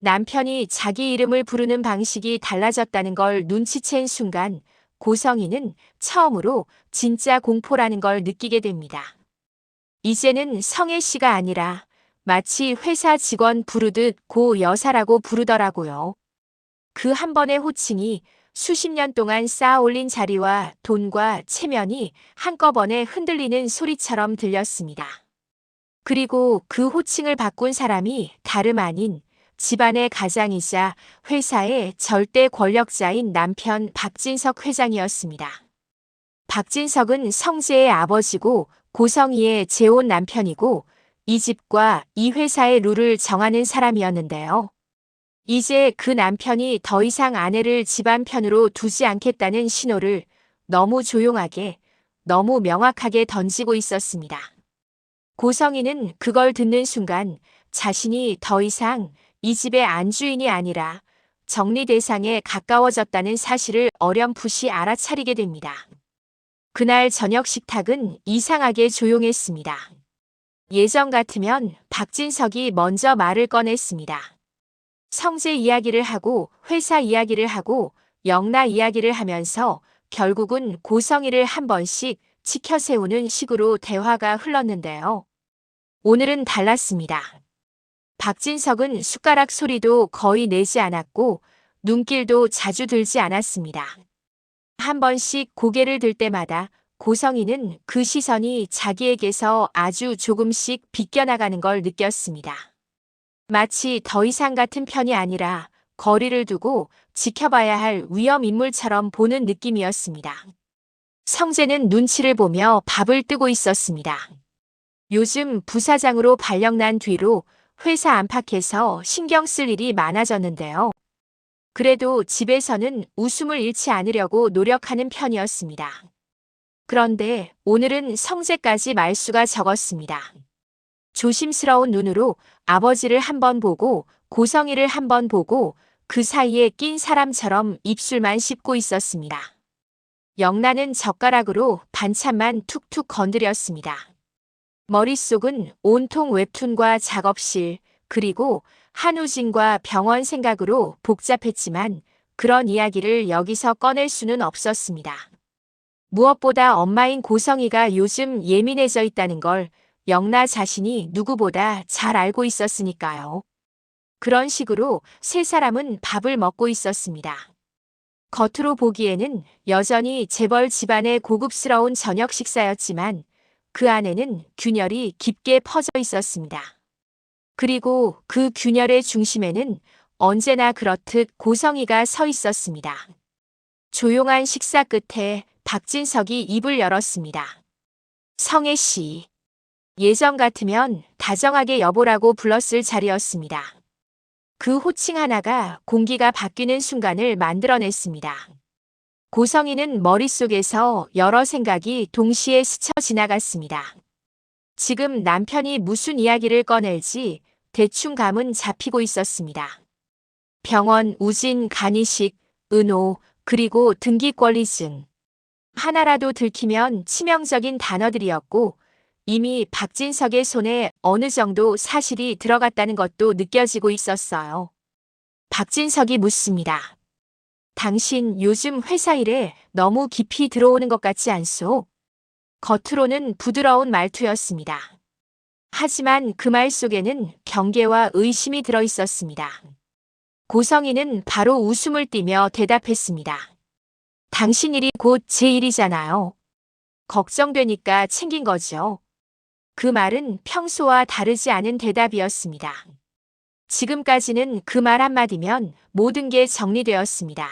남편이 자기 이름을 부르는 방식이 달라졌다는 걸 눈치챈 순간 고성이는 처음으로 진짜 공포라는 걸 느끼게 됩니다. 이제는 성혜 씨가 아니라 마치 회사 직원 부르듯 고 여사라고 부르더라고요. 그 한 번의 호칭이 수십 년 동안 쌓아 올린 자리와 돈과 체면이 한꺼번에 흔들리는 소리처럼 들렸습니다. 그리고 그 호칭을 바꾼 사람이 다름 아닌 집안의 가장이자 회사의 절대 권력자인 남편 박진석 회장이었습니다. 박진석은 성재의 아버지고 고성희의 재혼 남편이고 이 집과 이 회사의 룰을 정하는 사람이었는데요. 이제 그 남편이 더 이상 아내를 집안 편으로 두지 않겠다는 신호를 너무 조용하게, 너무 명확하게 던지고 있었습니다. 고성희는 그걸 듣는 순간 자신이 더 이상 이 집의 안주인이 아니라 정리 대상에 가까워졌다는 사실을 어렴풋이 알아차리게 됩니다. 그날 저녁 식탁은 이상하게 조용했습니다. 예전 같으면 박진석이 먼저 말을 꺼냈습니다. 성재 이야기를 하고 회사 이야기를 하고 영나 이야기를 하면서 결국은 고성희를 한 번씩 치켜세우는 식으로 대화가 흘렀는데요. 오늘은 달랐습니다. 박진석은 숟가락 소리도 거의 내지 않았고 눈길도 자주 들지 않았습니다. 한 번씩 고개를 들 때마다 고성희는 그 시선이 자기에게서 아주 조금씩 비껴나가는 걸 느꼈습니다. 마치 더 이상 같은 편이 아니라 거리를 두고 지켜봐야 할 위험 인물처럼 보는 느낌이었습니다. 성재는 눈치를 보며 밥을 뜨고 있었습니다. 요즘 부사장으로 발령난 뒤로 회사 안팎에서 신경 쓸 일이 많아졌는데요. 그래도 집에서는 웃음을 잃지 않으려고 노력하는 편이었습니다. 그런데 오늘은 성재까지 말수가 적었습니다. 조심스러운 눈으로 아버지를 한 번 보고 고성희를 한 번 보고 그 사이에 낀 사람처럼 입술만 씹고 있었습니다. 영란은 젓가락으로 반찬만 툭툭 건드렸습니다. 머릿속은 온통 웹툰과 작업실 그리고 한우진과 병원 생각으로 복잡했지만 그런 이야기를 여기서 꺼낼 수는 없었습니다. 무엇보다 엄마인 고성희가 요즘 예민해져 있다는 걸 영나 자신이 누구보다 잘 알고 있었으니까요. 그런 식으로 세 사람은 밥을 먹고 있었습니다. 겉으로 보기에는 여전히 재벌 집안의 고급스러운 저녁 식사였지만 그 안에는 균열이 깊게 퍼져 있었습니다. 그리고 그 균열의 중심에는 언제나 그렇듯 고성희가 서 있었습니다. 조용한 식사 끝에 박진석이 입을 열었습니다. 성혜 씨. 예전 같으면 다정하게 여보라고 불렀을 자리였습니다. 그 호칭 하나가 공기가 바뀌는 순간을 만들어냈습니다. 고성희는 머릿속에서 여러 생각이 동시에 스쳐 지나갔습니다. 지금 남편이 무슨 이야기를 꺼낼지 대충 감은 잡히고 있었습니다. 병원, 우진, 간이식, 은호, 그리고 등기권리증. 하나라도 들키면 치명적인 단어들이었고 이미 박진석의 손에 어느 정도 사실이 들어갔다는 것도 느껴지고 있었어요. 박진석이 묻습니다. 당신 요즘 회사 일에 너무 깊이 들어오는 것 같지 않소? 겉으로는 부드러운 말투였습니다. 하지만 그 말 속에는 경계와 의심이 들어 있었습니다. 고성희는 바로 웃음을 띠며 대답했습니다. 당신 일이 곧 제 일이잖아요. 걱정되니까 챙긴 거죠. 그 말은 평소와 다르지 않은 대답이었습니다. 지금까지는 그 말 한마디면 모든 게 정리되었습니다.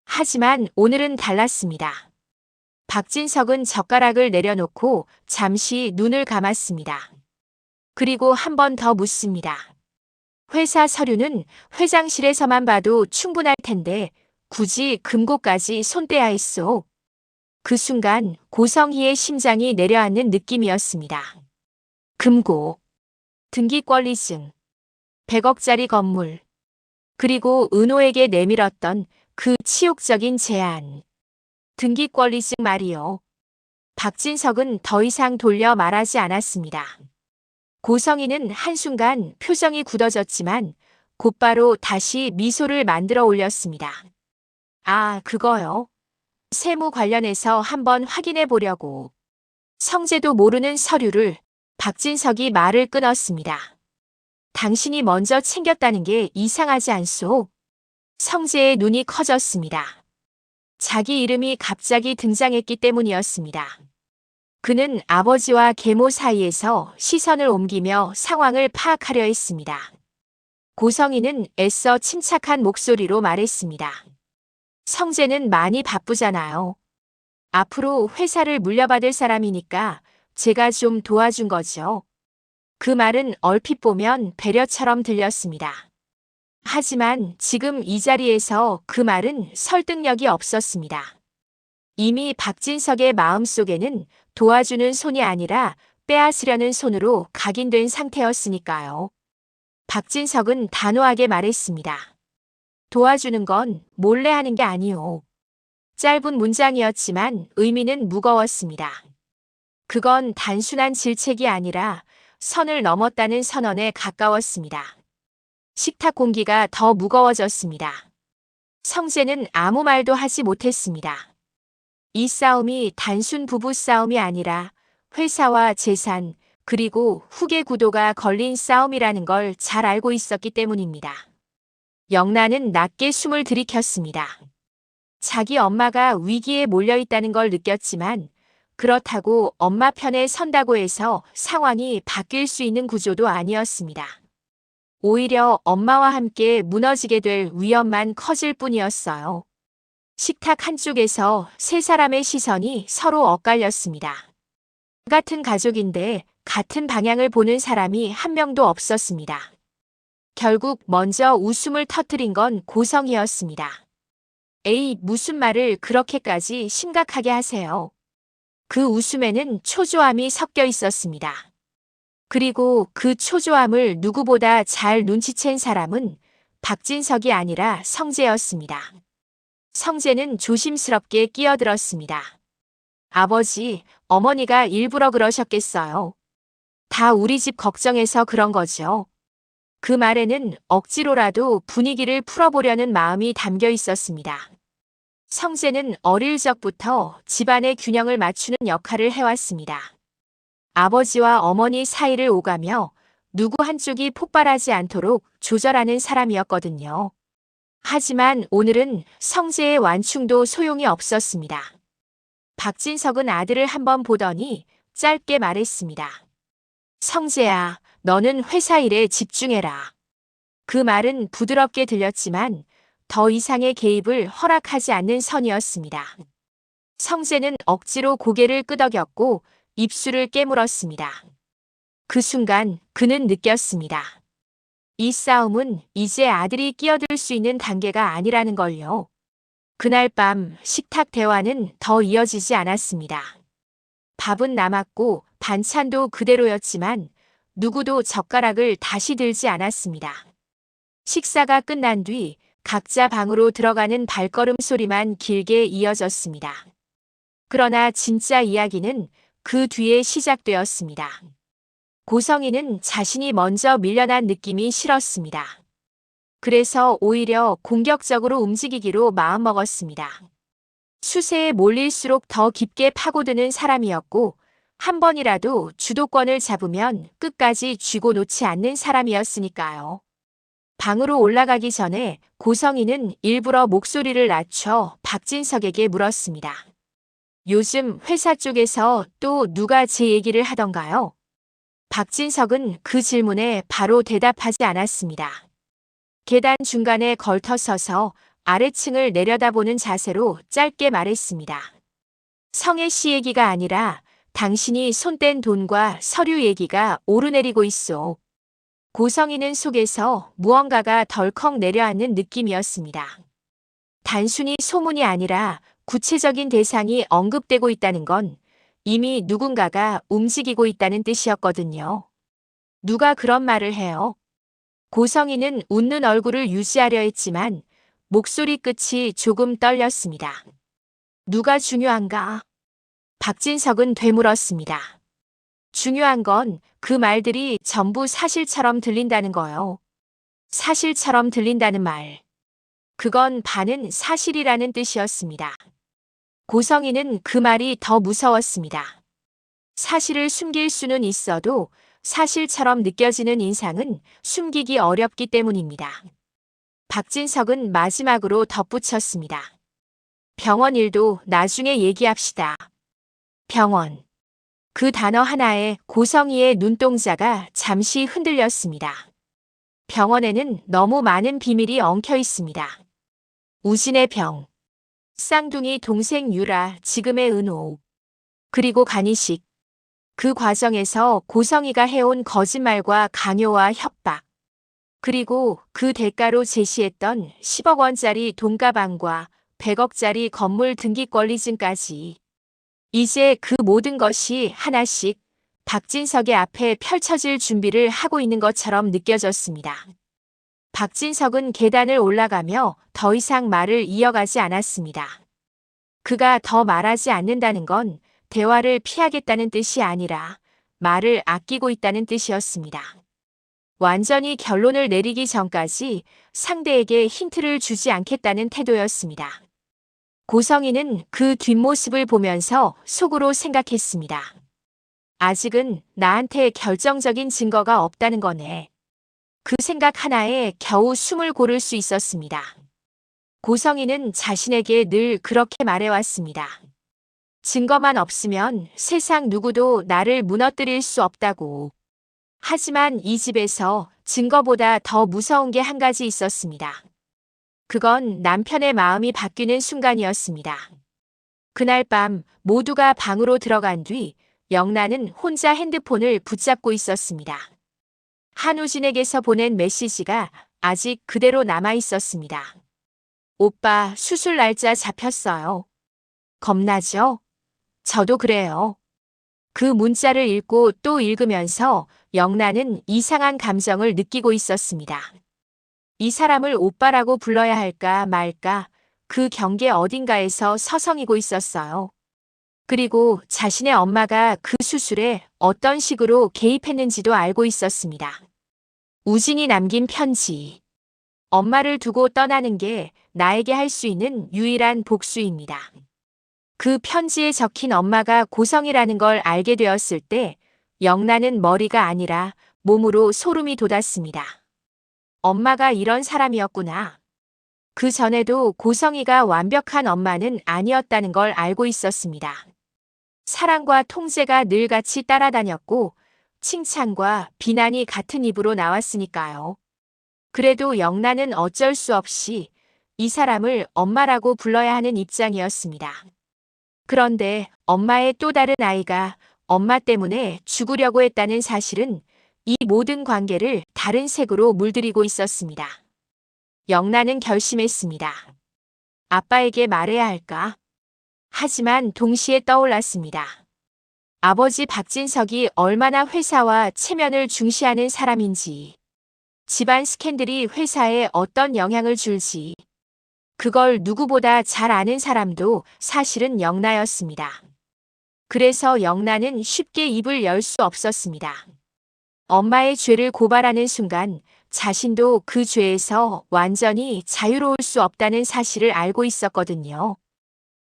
하지만 오늘은 달랐습니다. 박진석은 젓가락을 내려놓고 잠시 눈을 감았습니다. 그리고 한 번 더 묻습니다. 회사 서류는 회장실에서만 봐도 충분할 텐데 굳이 금고까지 손대야 했소. 그 순간 고성희의 심장이 내려앉는 느낌이었습니다. 금고, 등기권리증, 100억짜리 건물, 그리고 은호에게 내밀었던 그 치욕적인 제안. 등기권리증 말이요. 박진석은 더 이상 돌려 말하지 않았습니다. 고성희는 한순간 표정이 굳어졌지만 곧바로 다시 미소를 만들어 올렸습니다. 아, 그거요. 세무 관련해서 한번 확인해 보려고. 성재도 모르는 서류를 박진석이 말을 끊었습니다. 당신이 먼저 챙겼다는 게 이상하지 않소? 성재의 눈이 커졌습니다. 자기 이름이 갑자기 등장했기 때문이었습니다. 그는 아버지와 계모 사이에서 시선을 옮기며 상황을 파악하려 했습니다. 고성희는 애써 침착한 목소리로 말했습니다. 성재는 많이 바쁘잖아요. 앞으로 회사를 물려받을 사람이니까 제가 좀 도와준 거죠. 그 말은 얼핏 보면 배려처럼 들렸습니다. 하지만 지금 이 자리에서 그 말은 설득력이 없었습니다. 이미 박진석의 마음속에는 도와주는 손이 아니라 빼앗으려는 손으로 각인된 상태였으니까요. 박진석은 단호하게 말했습니다. 도와주는 건 몰래 하는 게 아니오. 짧은 문장이었지만 의미는 무거웠습니다. 그건 단순한 질책이 아니라 선을 넘었다는 선언에 가까웠습니다. 식탁 공기가 더 무거워졌습니다. 성재는 아무 말도 하지 못했습니다. 이 싸움이 단순 부부 싸움이 아니라 회사와 재산 그리고 후계 구도가 걸린 싸움이라는 걸 잘 알고 있었기 때문입니다. 영란은 낮게 숨을 들이켰습니다. 자기 엄마가 위기에 몰려 있다는 걸 느꼈지만 그렇다고 엄마 편에 선다고 해서 상황이 바뀔 수 있는 구조도 아니었습니다. 오히려 엄마와 함께 무너지게 될 위험만 커질 뿐이었어요. 식탁 한쪽에서 세 사람의 시선이 서로 엇갈렸습니다. 같은 가족인데 같은 방향을 보는 사람이 한 명도 없었습니다. 결국 먼저 웃음을 터뜨린 건 고성이었습니다. 에이, 무슨 말을 그렇게까지 심각하게 하세요. 그 웃음에는 초조함이 섞여 있었습니다. 그리고 그 초조함을 누구보다 잘 눈치챈 사람은 박진석이 아니라 성재였습니다. 성재는 조심스럽게 끼어들었습니다. 아버지, 어머니가 일부러 그러셨겠어요. 다 우리 집 걱정해서 그런 거죠. 그 말에는 억지로라도 분위기를 풀어보려는 마음이 담겨 있었습니다. 성재는 어릴 적부터 집안의 균형을 맞추는 역할을 해왔습니다. 아버지와 어머니 사이를 오가며 누구 한쪽이 폭발하지 않도록 조절하는 사람이었거든요. 하지만 오늘은 성재의 완충도 소용이 없었습니다. 박진석은 아들을 한번 보더니 짧게 말했습니다. 성재야, 너는 회사 일에 집중해라. 그 말은 부드럽게 들렸지만 더 이상의 개입을 허락하지 않는 선이었습니다. 성재는 억지로 고개를 끄덕였고 입술을 깨물었습니다. 그 순간 그는 느꼈습니다. 이 싸움은 이제 아들이 끼어들 수 있는 단계가 아니라는 걸요. 그날 밤 식탁 대화는 더 이어지지 않았습니다. 밥은 남았고 반찬도 그대로였지만 누구도 젓가락을 다시 들지 않았습니다. 식사가 끝난 뒤 각자 방으로 들어가는 발걸음 소리만 길게 이어졌습니다. 그러나 진짜 이야기는 그 뒤에 시작되었습니다. 고성희는 자신이 먼저 밀려난 느낌이 싫었습니다. 그래서 오히려 공격적으로 움직이기로 마음먹었습니다. 수세에 몰릴수록 더 깊게 파고드는 사람이었고 한 번이라도 주도권을 잡으면 끝까지 쥐고 놓지 않는 사람이었으니까요. 방으로 올라가기 전에 고성희는 일부러 목소리를 낮춰 박진석에게 물었습니다. 요즘 회사 쪽에서 또 누가 제 얘기를 하던가요? 박진석은 그 질문에 바로 대답하지 않았습니다. 계단 중간에 걸터서서 아래층을 내려다보는 자세로 짧게 말했습니다. 성혜 씨 얘기가 아니라 당신이 손댄 돈과 서류 얘기가 오르내리고 있소. 고성희는 속에서 무언가가 덜컥 내려앉는 느낌이었습니다. 단순히 소문이 아니라 구체적인 대상이 언급되고 있다는 건 이미 누군가가 움직이고 있다는 뜻이었거든요. 누가 그런 말을 해요? 고성희는 웃는 얼굴을 유지하려 했지만 목소리 끝이 조금 떨렸습니다. 누가 중요한가? 박진석은 되물었습니다. 중요한 건 그 말들이 전부 사실처럼 들린다는 거요. 사실처럼 들린다는 말. 그건 반은 사실이라는 뜻이었습니다. 고성이는 그 말이 더 무서웠습니다. 사실을 숨길 수는 있어도 사실처럼 느껴지는 인상은 숨기기 어렵기 때문입니다. 박진석은 마지막으로 덧붙였습니다. 병원 일도 나중에 얘기합시다. 병원. 그 단어 하나에 고성이의 눈동자가 잠시 흔들렸습니다. 병원에는 너무 많은 비밀이 엉켜 있습니다. 우진의 병, 쌍둥이 동생 유라, 지금의 은호, 그리고 간이식. 그 과정에서 고성이가 해온 거짓말과 강요와 협박, 그리고 그 대가로 제시했던 10억 원짜리 돈가방과 100억짜리 건물 등기권리증까지. 이제 그 모든 것이 하나씩 박진석의 앞에 펼쳐질 준비를 하고 있는 것처럼 느껴졌습니다. 박진석은 계단을 올라가며 더 이상 말을 이어가지 않았습니다. 그가 더 말하지 않는다는 건 대화를 피하겠다는 뜻이 아니라 말을 아끼고 있다는 뜻이었습니다. 완전히 결론을 내리기 전까지 상대에게 힌트를 주지 않겠다는 태도였습니다. 고성이는 그 뒷모습을 보면서 속으로 생각했습니다. 아직은 나한테 결정적인 증거가 없다는 거네. 그 생각 하나에 겨우 숨을 고를 수 있었습니다. 고성이는 자신에게 늘 그렇게 말해왔습니다. 증거만 없으면 세상 누구도 나를 무너뜨릴 수 없다고. 하지만 이 집에서 증거보다 더 무서운 게 한 가지 있었습니다. 그건 남편의 마음이 바뀌는 순간이었습니다. 그날 밤 모두가 방으로 들어간 뒤 영란은 혼자 핸드폰을 붙잡고 있었습니다. 한우진에게서 보낸 메시지가 아직 그대로 남아 있었습니다. 오빠, 수술 날짜 잡혔어요. 겁나죠? 저도 그래요. 그 문자를 읽고 또 읽으면서 영란은 이상한 감정을 느끼고 있었습니다. 이 사람을 오빠라고 불러야 할까 말까 그 경계 어딘가에서 서성이고 있었어요. 그리고 자신의 엄마가 그 수술에 어떤 식으로 개입했는지도 알고 있었습니다. 우진이 남긴 편지. 엄마를 두고 떠나는 게 나에게 할 수 있는 유일한 복수입니다. 그 편지에 적힌 엄마가 고성이라는 걸 알게 되었을 때 영란은 머리가 아니라 몸으로 소름이 돋았습니다. 엄마가 이런 사람이었구나. 그 전에도 고성이가 완벽한 엄마는 아니었다는 걸 알고 있었습니다. 사랑과 통제가 늘 같이 따라다녔고 칭찬과 비난이 같은 입으로 나왔으니까요. 그래도 영란은 어쩔 수 없이 이 사람을 엄마라고 불러야 하는 입장이었습니다. 그런데 엄마의 또 다른 아이가 엄마 때문에 죽으려고 했다는 사실은 이 모든 관계를 다른 색으로 물들이고 있었습니다. 영란은 결심했습니다. 아빠에게 말해야 할까? 하지만 동시에 떠올랐습니다. 아버지 박진석이 얼마나 회사와 체면을 중시하는 사람인지, 집안 스캔들이 회사에 어떤 영향을 줄지, 그걸 누구보다 잘 아는 사람도 사실은 영라였습니다. 그래서 영란은 쉽게 입을 열 수 없었습니다. 엄마의 죄를 고발하는 순간 자신도 그 죄에서 완전히 자유로울 수 없다는 사실을 알고 있었거든요.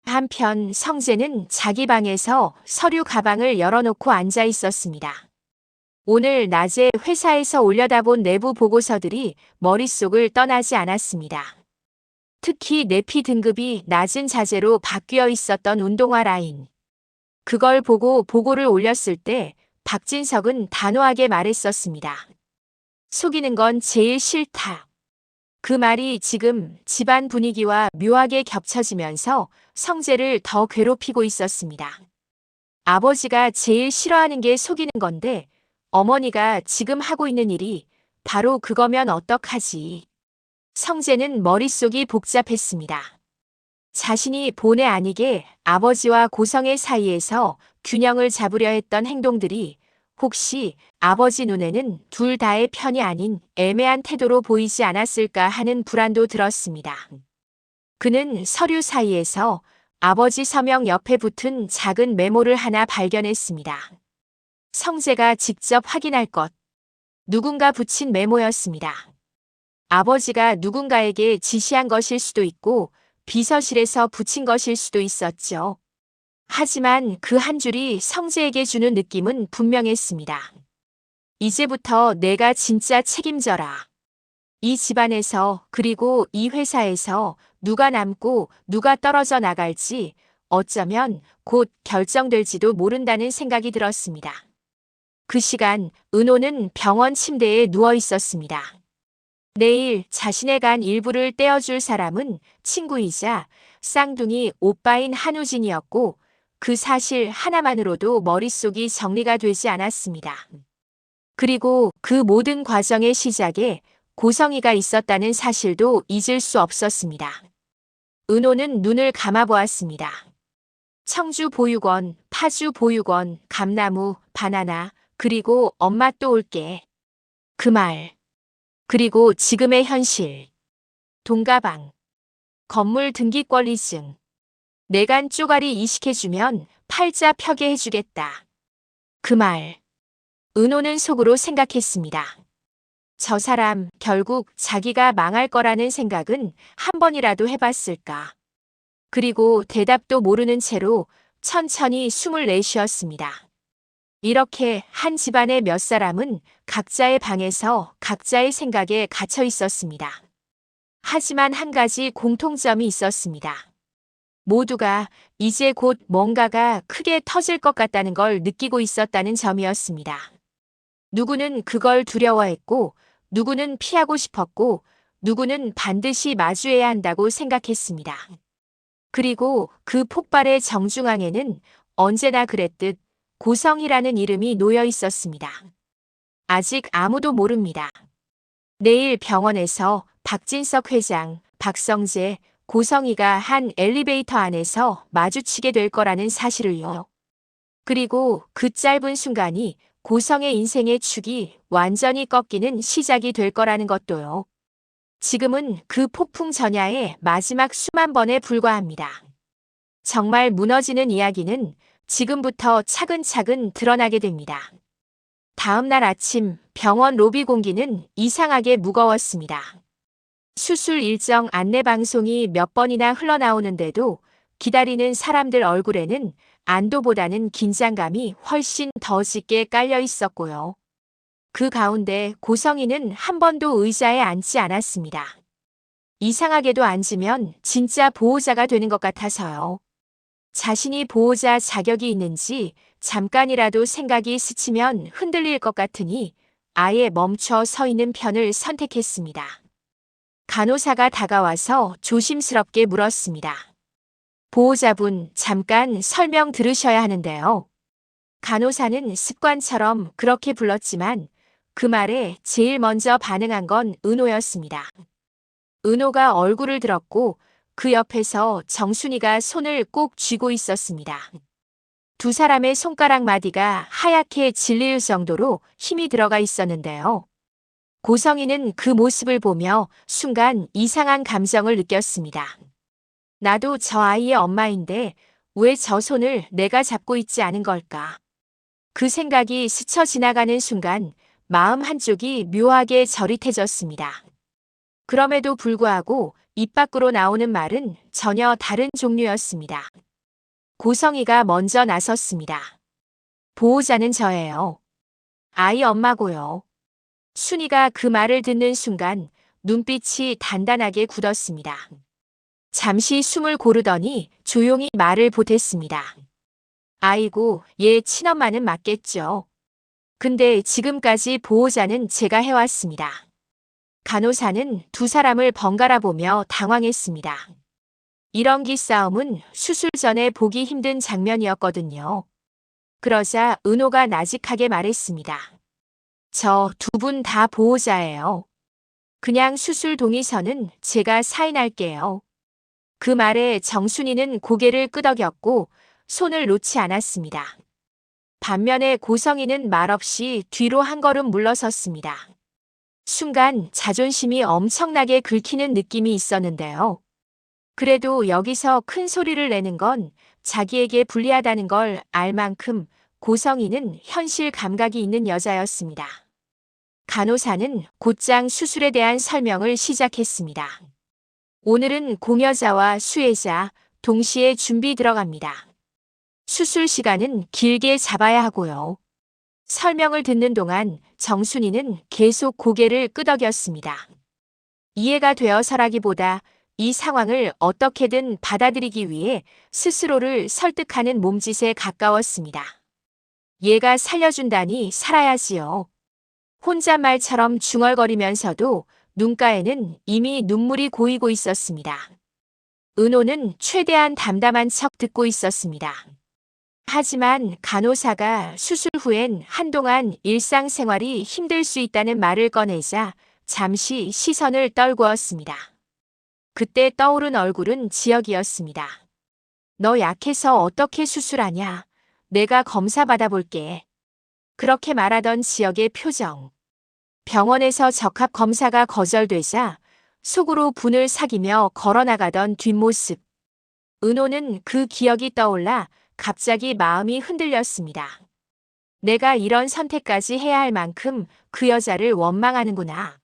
한편 성재는 자기 방에서 서류 가방을 열어놓고 앉아 있었습니다. 오늘 낮에 회사에서 올려다본 내부 보고서들이 머릿속을 떠나지 않았습니다. 특히 내피 등급이 낮은 자재로 바뀌어 있었던 운동화 라인. 그걸 보고 보고를 올렸을 때 박진석은 단호하게 말했었습니다. 속이는 건 제일 싫다. 그 말이 지금 집안 분위기와 묘하게 겹쳐지면서 성재를 더 괴롭히고 있었습니다. 아버지가 제일 싫어하는 게 속이는 건데 어머니가 지금 하고 있는 일이 바로 그거면 어떡하지. 성재는 머릿속이 복잡했습니다. 자신이 본의 아니게 아버지와 고성의 사이에서 균형을 잡으려 했던 행동들이 혹시 아버지 눈에는 둘 다의 편이 아닌 애매한 태도로 보이지 않았을까 하는 불안도 들었습니다. 그는 서류 사이에서 아버지 서명 옆에 붙은 작은 메모를 하나 발견했습니다. 성재가 직접 확인할 것. 누군가 붙인 메모였습니다. 아버지가 누군가에게 지시한 것일 수도 있고 비서실에서 붙인 것일 수도 있었죠. 하지만 그 한 줄이 성재에게 주는 느낌은 분명했습니다. 이제부터 내가 진짜 책임져라. 이 집안에서 그리고 이 회사에서 누가 남고 누가 떨어져 나갈지 어쩌면 곧 결정될지도 모른다는 생각이 들었습니다. 그 시간 은호는 병원 침대에 누워 있었습니다. 내일 자신의 간 일부를 떼어줄 사람은 친구이자 쌍둥이 오빠인 한우진이었고 그 사실 하나만으로도 머릿속이 정리가 되지 않았습니다. 그리고 그 모든 과정의 시작에 고성이가 있었다는 사실도 잊을 수 없었습니다. 은호는 눈을 감아보았습니다. 청주 보육원, 파주 보육원, 감나무, 바나나, 그리고 엄마 또 올게. 그 말. 그리고 지금의 현실. 돈가방. 건물 등기권 리증. 내간 쪼가리 이식해주면 팔자 펴게 해주겠다. 그 말. 은호는 속으로 생각했습니다. 저 사람 결국 자기가 망할 거라는 생각은 한 번이라도 해봤을까. 그리고 대답도 모르는 채로 천천히 숨을 내쉬었습니다. 이렇게 한 집안의 몇 사람은 각자의 방에서 각자의 생각에 갇혀 있었습니다. 하지만 한 가지 공통점이 있었습니다. 모두가 이제 곧 뭔가가 크게 터질 것 같다는 걸 느끼고 있었다는 점이었습니다. 누구는 그걸 두려워했고, 누구는 피하고 싶었고, 누구는 반드시 마주해야 한다고 생각했습니다. 그리고 그 폭발의 정중앙에는 언제나 그랬듯 고성이라는 이름이 놓여 있었습니다. 아직 아무도 모릅니다. 내일 병원에서 박진석 회장, 박성재, 고성이가 한 엘리베이터 안에서 마주치게 될 거라는 사실을요. 그리고 그 짧은 순간이 고성의 인생의 축이 완전히 꺾이는 시작이 될 거라는 것도요. 지금은 그 폭풍 전야의 마지막 수만 번에 불과합니다. 정말 무너지는 이야기는 지금부터 차근차근 드러나게 됩니다. 다음 날 아침 병원 로비 공기는 이상하게 무거웠습니다. 수술 일정 안내 방송이 몇 번이나 흘러나오는데도 기다리는 사람들 얼굴에는 안도보다는 긴장감이 훨씬 더 짙게 깔려 있었고요. 그 가운데 고성이는 한 번도 의자에 앉지 않았습니다. 이상하게도 앉으면 진짜 보호자가 되는 것 같아서요. 자신이 보호자 자격이 있는지 잠깐이라도 생각이 스치면 흔들릴 것 같으니 아예 멈춰 서 있는 편을 선택했습니다. 간호사가 다가와서 조심스럽게 물었습니다. 보호자분, 잠깐 설명 들으셔야 하는데요. 간호사는 습관처럼 그렇게 불렀지만 그 말에 제일 먼저 반응한 건 은호였습니다. 은호가 얼굴을 들었고 그 옆에서 정순이가 손을 꼭 쥐고 있었습니다. 두 사람의 손가락 마디가 하얗게 질릴 정도로 힘이 들어가 있었는데요. 고성이는 그 모습을 보며 순간 이상한 감정을 느꼈습니다. 나도 저 아이의 엄마인데 왜 저 손을 내가 잡고 있지 않은 걸까? 그 생각이 스쳐 지나가는 순간 마음 한쪽이 묘하게 저릿해졌습니다. 그럼에도 불구하고 입 밖으로 나오는 말은 전혀 다른 종류였습니다. 고성이가 먼저 나섰습니다. 보호자는 저예요. 아이 엄마고요. 순이가 그 말을 듣는 순간 눈빛이 단단하게 굳었습니다. 잠시 숨을 고르더니 조용히 말을 보탰습니다. 아이고, 얘 친엄마는 맞겠죠. 근데 지금까지 보호자는 제가 해왔습니다. 간호사는 두 사람을 번갈아 보며 당황했습니다. 이런 기싸움은 수술 전에 보기 힘든 장면이었거든요. 그러자 은호가 나직하게 말했습니다. 저 두 분 다 보호자예요. 그냥 수술 동의서는 제가 사인할게요. 그 말에 정순이는 고개를 끄덕였고 손을 놓지 않았습니다. 반면에 고성이는 말없이 뒤로 한 걸음 물러섰습니다. 순간 자존심이 엄청나게 긁히는 느낌이 있었는데요. 그래도 여기서 큰 소리를 내는 건 자기에게 불리하다는 걸 알 만큼 고성이는 현실 감각이 있는 여자였습니다. 간호사는 곧장 수술에 대한 설명을 시작했습니다. 오늘은 공여자와 수혜자 동시에 준비 들어갑니다. 수술 시간은 길게 잡아야 하고요. 설명을 듣는 동안 정순이는 계속 고개를 끄덕였습니다. 이해가 되어서라기보다 이 상황을 어떻게든 받아들이기 위해 스스로를 설득하는 몸짓에 가까웠습니다. 얘가 살려준다니 살아야지요. 혼잣말처럼 중얼거리면서도 눈가에는 이미 눈물이 고이고 있었습니다. 은호는 최대한 담담한 척 듣고 있었습니다. 하지만 간호사가 수술 후엔 한동안 일상생활이 힘들 수 있다는 말을 꺼내자 잠시 시선을 떨구었습니다. 그때 떠오른 얼굴은 지혁이었습니다. 너 약해서 어떻게 수술하냐? 내가 검사 받아볼게. 그렇게 말하던 지혁의 표정. 병원에서 적합 검사가 거절되자 속으로 분을 삭이며 걸어나가던 뒷모습. 은호는 그 기억이 떠올라 갑자기 마음이 흔들렸습니다. 내가 이런 선택까지 해야 할 만큼 그 여자를 원망하는구나.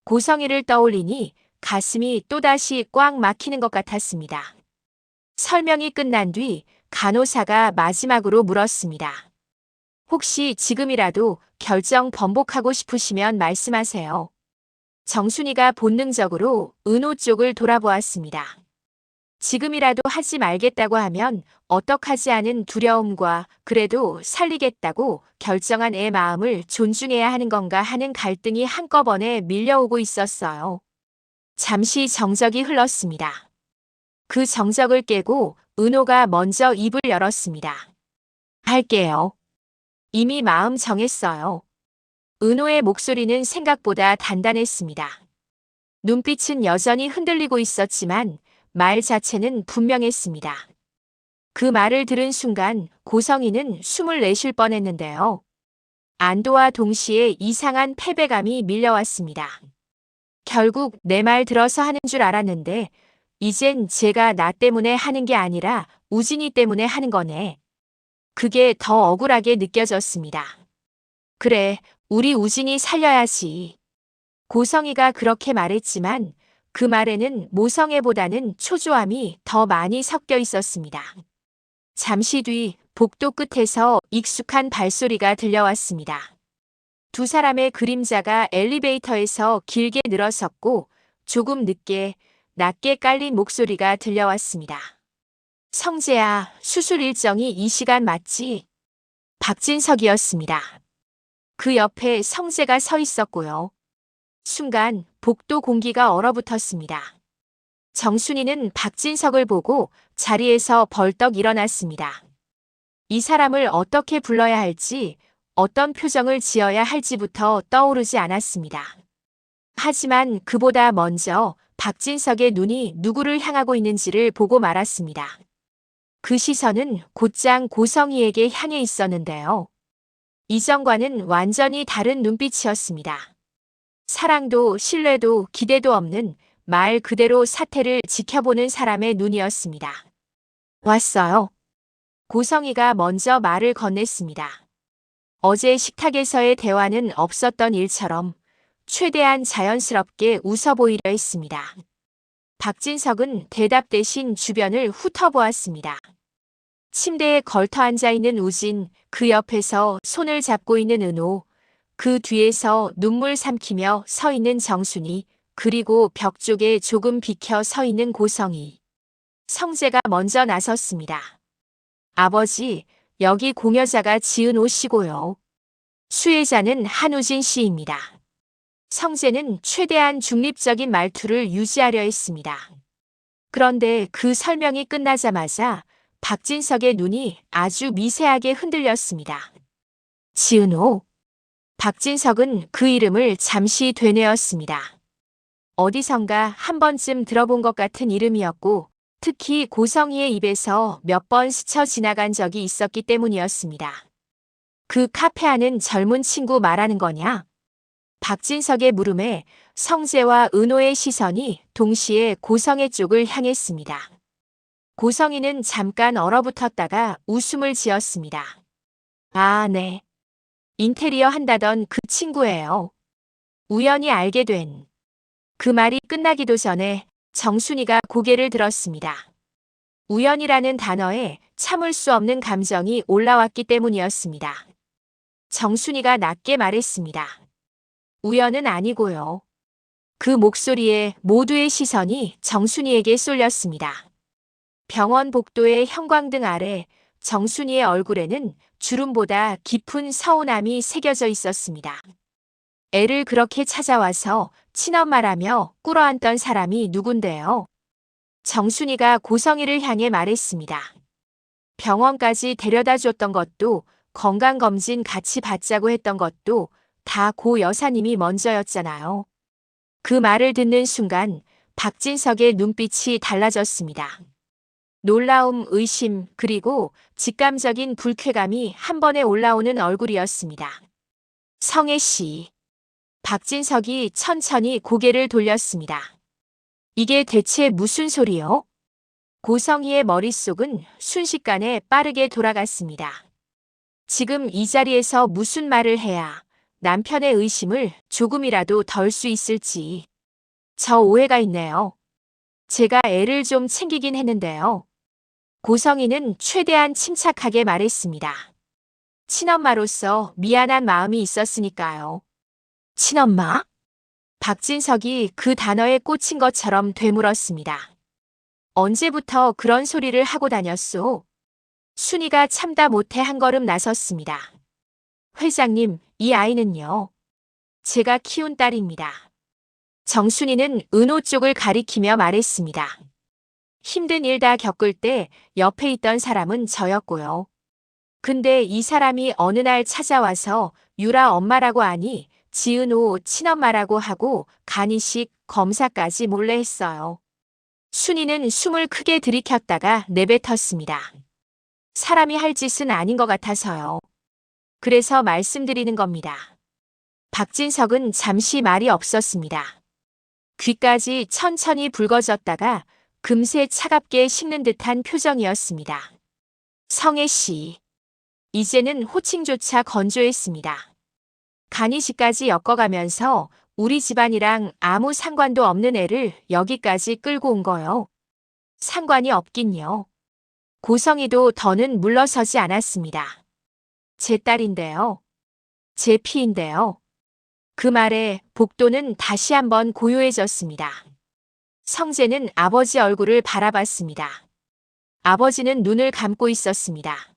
고성이를 떠올리니 가슴이 또다시 꽉 막히는 것 같았습니다. 설명이 끝난 뒤 간호사가 마지막으로 물었습니다. 혹시 지금이라도 결정 번복하고 싶으시면 말씀하세요. 정순이가 본능적으로 은호 쪽을 돌아보았습니다. 지금이라도 하지 말겠다고 하면 어떡하지 않은 두려움과 그래도 살리겠다고 결정한 애 마음을 존중해야 하는 건가 하는 갈등이 한꺼번에 밀려오고 있었어요. 잠시 정적이 흘렀습니다. 그 정적을 깨고 은호가 먼저 입을 열었습니다. 할게요. 이미 마음 정했어요. 은호의 목소리는 생각보다 단단했습니다. 눈빛은 여전히 흔들리고 있었지만 말 자체는 분명했습니다. 그 말을 들은 순간 고성이는 숨을 내쉴 뻔했는데요. 안도와 동시에 이상한 패배감이 밀려왔습니다. 결국 내 말 들어서 하는 줄 알았는데 이젠 제가 나 때문에 하는 게 아니라 우진이 때문에 하는 거네. 그게 더 억울하게 느껴졌습니다. 그래, 우리 우진이 살려야지. 고성이가 그렇게 말했지만 그 말에는 모성애보다는 초조함이 더 많이 섞여 있었습니다. 잠시 뒤 복도 끝에서 익숙한 발소리가 들려왔습니다. 두 사람의 그림자가 엘리베이터에서 길게 늘어섰고 조금 늦게 낮게 깔린 목소리가 들려왔습니다. 성재야, 수술 일정이 이 시간 맞지? 박진석이었습니다. 그 옆에 성재가 서 있었고요. 순간 복도 공기가 얼어붙었습니다. 정순이는 박진석을 보고 자리에서 벌떡 일어났습니다. 이 사람을 어떻게 불러야 할지, 어떤 표정을 지어야 할지부터 떠오르지 않았습니다. 하지만 그보다 먼저 박진석의 눈이 누구를 향하고 있는지를 보고 말았습니다. 그 시선은 곧장 고성이에게 향해 있었는데요. 이전과는 완전히 다른 눈빛이었습니다. 사랑도 신뢰도 기대도 없는 말 그대로 사태를 지켜보는 사람의 눈이었습니다. 왔어요. 고성이가 먼저 말을 건넸습니다. 어제 식탁에서의 대화는 없었던 일처럼 최대한 자연스럽게 웃어 보이려 했습니다. 박진석은 대답 대신 주변을 훑어보았습니다. 침대에 걸터 앉아 있는 우진, 그 옆에서 손을 잡고 있는 은호, 그 뒤에서 눈물 삼키며 서 있는 정순이, 그리고 벽 쪽에 조금 비켜 서 있는 고성이. 성재가 먼저 나섰습니다. 아버지, 여기 공여자가 지은 옷이고요. 수혜자는 한우진 씨입니다. 성재는 최대한 중립적인 말투를 유지하려 했습니다. 그런데 그 설명이 끝나자마자 박진석의 눈이 아주 미세하게 흔들렸습니다. 지은호. 박진석은 그 이름을 잠시 되뇌었습니다. 어디선가 한 번쯤 들어본 것 같은 이름이었고 특히 고성이의 입에서 몇 번 스쳐 지나간 적이 있었기 때문이었습니다. 그 카페 하는 젊은 친구 말하는 거냐? 박진석의 물음에 성재와 은호의 시선이 동시에 고성의 쪽을 향했습니다. 고성이는 잠깐 얼어붙었다가 웃음을 지었습니다. 아, 네. 인테리어 한다던 그 친구예요. 우연히 알게 된 그 말이 끝나기도 전에 정순이가 고개를 들었습니다. 우연이라는 단어에 참을 수 없는 감정이 올라왔기 때문이었습니다. 정순이가 낮게 말했습니다. 우연은 아니고요. 그 목소리에 모두의 시선이 정순이에게 쏠렸습니다. 병원 복도의 형광등 아래 정순이의 얼굴에는 주름보다 깊은 서운함이 새겨져 있었습니다. 애를 그렇게 찾아와서 친엄마라며 꿇어앉던 사람이 누군데요? 정순이가 고성이를 향해 말했습니다. 병원까지 데려다 줬던 것도 건강검진 같이 받자고 했던 것도 다 고 여사님이 먼저였잖아요. 그 말을 듣는 순간 박진석의 눈빛이 달라졌습니다. 놀라움, 의심, 그리고 직감적인 불쾌감이 한 번에 올라오는 얼굴이었습니다. 성혜 씨. 박진석이 천천히 고개를 돌렸습니다. 이게 대체 무슨 소리요? 고성희의 머릿속은 순식간에 빠르게 돌아갔습니다. 지금 이 자리에서 무슨 말을 해야 남편의 의심을 조금이라도 덜 수 있을지. 저 오해가 있네요. 제가 애를 좀 챙기긴 했는데요. 고성희는 최대한 침착하게 말했습니다. 친엄마로서 미안한 마음이 있었으니까요. 친엄마? 박진석이 그 단어에 꽂힌 것처럼 되물었습니다. 언제부터 그런 소리를 하고 다녔소? 순이가 참다 못해 한 걸음 나섰습니다. 회장님, 이 아이는요. 제가 키운 딸입니다. 정순이는 은호 쪽을 가리키며 말했습니다. 힘든 일 다 겪을 때 옆에 있던 사람은 저였고요. 근데 이 사람이 어느 날 찾아와서 유라 엄마라고 하니 지은호 친엄마라고 하고 간이식 검사까지 몰래 했어요. 순이는 숨을 크게 들이켰다가 내뱉었습니다. 사람이 할 짓은 아닌 것 같아서요. 그래서 말씀드리는 겁니다. 박진석은 잠시 말이 없었습니다. 귀까지 천천히 붉어졌다가 금세 차갑게 식는 듯한 표정이었습니다. 성혜 씨. 이제는 호칭조차 건조했습니다. 간이식까지 엮어가면서 우리 집안이랑 아무 상관도 없는 애를 여기까지 끌고 온 거요. 상관이 없긴요. 고성희도 더는 물러서지 않았습니다. 제 딸인데요. 제 피인데요. 그 말에 복도는 다시 한번 고요해졌습니다. 성재는 아버지 얼굴을 바라봤습니다. 아버지는 눈을 감고 있었습니다.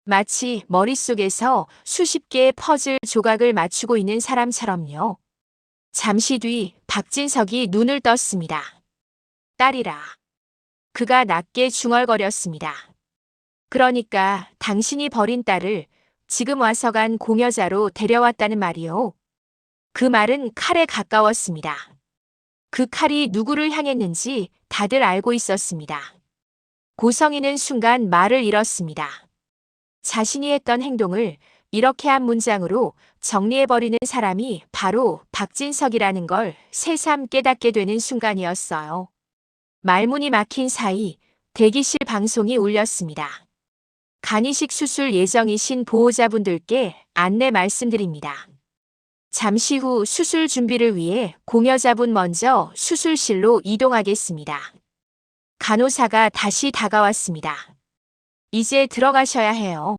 마치 머릿속에서 수십 개의 퍼즐 조각을 맞추고 있는 사람처럼요. 잠시 뒤 박진석이 눈을 떴습니다. 딸이라. 그가 낮게 중얼거렸습니다. 그러니까 당신이 버린 딸을 지금 와서 간 공여자로 데려왔다는 말이요. 그 말은 칼에 가까웠습니다. 그 칼이 누구를 향했는지 다들 알고 있었습니다. 고성희는 순간 말을 잃었습니다. 자신이 했던 행동을 이렇게 한 문장으로 정리해버리는 사람이 바로 박진석이라는 걸 새삼 깨닫게 되는 순간이었어요. 말문이 막힌 사이 대기실 방송이 울렸습니다. 간이식 수술 예정이신 보호자분들께 안내 말씀드립니다. 잠시 후 수술 준비를 위해 공여자분 먼저 수술실로 이동하겠습니다. 간호사가 다시 다가왔습니다. 이제 들어가셔야 해요.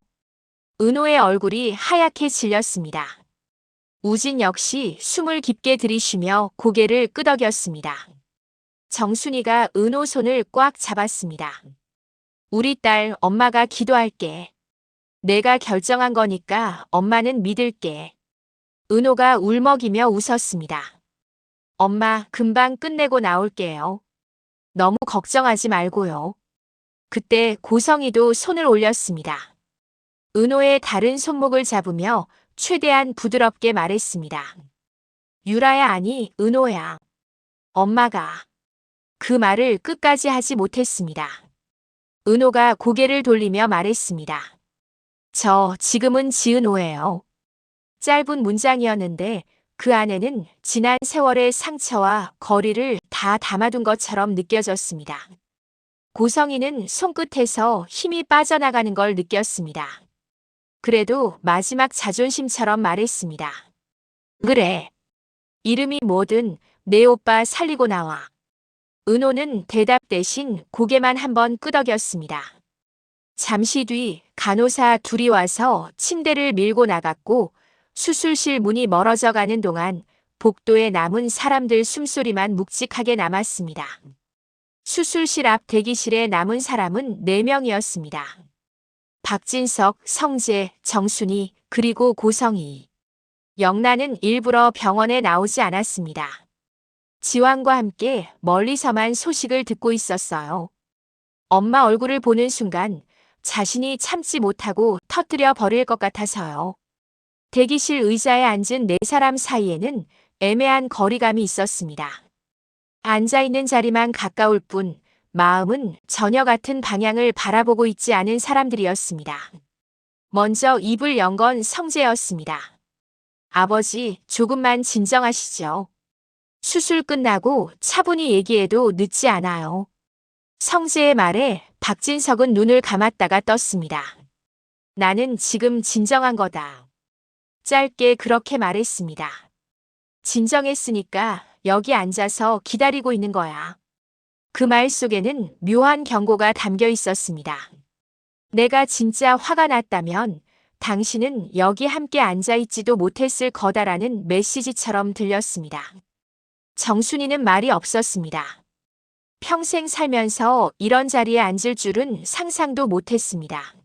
은호의 얼굴이 하얗게 질렸습니다. 우진 역시 숨을 깊게 들이쉬며 고개를 끄덕였습니다. 정순이가 은호 손을 꽉 잡았습니다. 우리 딸 엄마가 기도할게. 내가 결정한 거니까 엄마는 믿을게. 은호가 울먹이며 웃었습니다. 엄마 금방 끝내고 나올게요. 너무 걱정하지 말고요. 그때 고성희도 손을 올렸습니다. 은호의 다른 손목을 잡으며 최대한 부드럽게 말했습니다. 유라야 아니 은호야. 엄마가. 그 말을 끝까지 하지 못했습니다. 은호가 고개를 돌리며 말했습니다. 저 지금은 지은호예요. 짧은 문장이었는데 그 안에는 지난 세월의 상처와 거리를 다 담아둔 것처럼 느껴졌습니다. 고성희는 손끝에서 힘이 빠져나가는 걸 느꼈습니다. 그래도 마지막 자존심처럼 말했습니다. 그래. 이름이 뭐든 내 오빠 살리고 나와. 은호는 대답 대신 고개만 한번 끄덕였습니다. 잠시 뒤 간호사 둘이 와서 침대를 밀고 나갔고 수술실 문이 멀어져 가는 동안 복도에 남은 사람들 숨소리만 묵직하게 남았습니다. 수술실 앞 대기실에 남은 사람은 4명이었습니다. 박진석, 성재, 정순이, 그리고 고성희. 영란은 일부러 병원에 나오지 않았습니다. 지환과 함께 멀리서만 소식을 듣고 있었어요. 엄마 얼굴을 보는 순간 자신이 참지 못하고 터뜨려 버릴 것 같아서요. 대기실 의자에 앉은 4사람 사이에는 애매한 거리감이 있었습니다. 앉아있는 자리만 가까울 뿐 마음은 전혀 같은 방향을 바라보고 있지 않은 사람들이었습니다. 먼저 입을 연 건 성재였습니다. 아버지, 조금만 진정하시죠. 수술 끝나고 차분히 얘기해도 늦지 않아요. 성재의 말에 박진석은 눈을 감았다가 떴습니다. 나는 지금 진정한 거다. 짧게 그렇게 말했습니다. 진정했으니까 여기 앉아서 기다리고 있는 거야. 그 말 속에는 묘한 경고가 담겨 있었습니다. 내가 진짜 화가 났다면 당신은 여기 함께 앉아있지도 못했을 거다라는 메시지처럼 들렸습니다. 정순이는 말이 없었습니다. 평생 살면서 이런 자리에 앉을 줄은 상상도 못했습니다.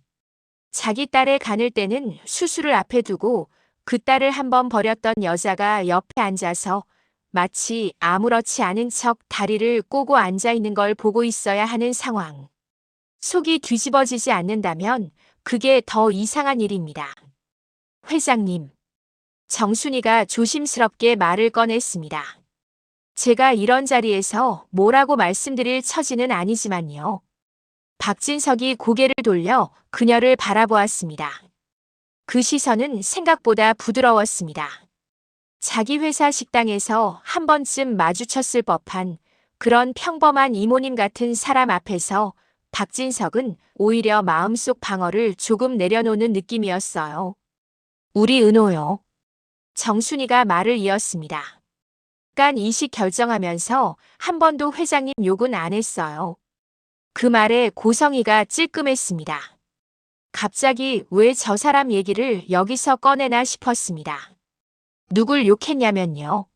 자기 딸의 간을 때는 수술을 앞에 두고 그 딸을 한번 버렸던 여자가 옆에 앉아서 마치 아무렇지 않은 척 다리를 꼬고 앉아있는 걸 보고 있어야 하는 상황. 속이 뒤집어지지 않는다면 그게 더 이상한 일입니다. 회장님. 정순이가 조심스럽게 말을 꺼냈습니다. 제가 이런 자리에서 뭐라고 말씀드릴 처지는 아니지만요. 박진석이 고개를 돌려 그녀를 바라보았습니다. 그 시선은 생각보다 부드러웠습니다. 자기 회사 식당에서 한 번쯤 마주쳤을 법한 그런 평범한 이모님 같은 사람 앞에서 박진석은 오히려 마음속 방어를 조금 내려놓는 느낌이었어요. 우리 은호요. 정순이가 말을 이었습니다. 깐 이식 결정하면서 한 번도 회장님 욕은 안 했어요. 그 말에 고성희가 찔끔했습니다. 갑자기 왜 저 사람 얘기를 여기서 꺼내나 싶었습니다. 누굴 욕했냐면요.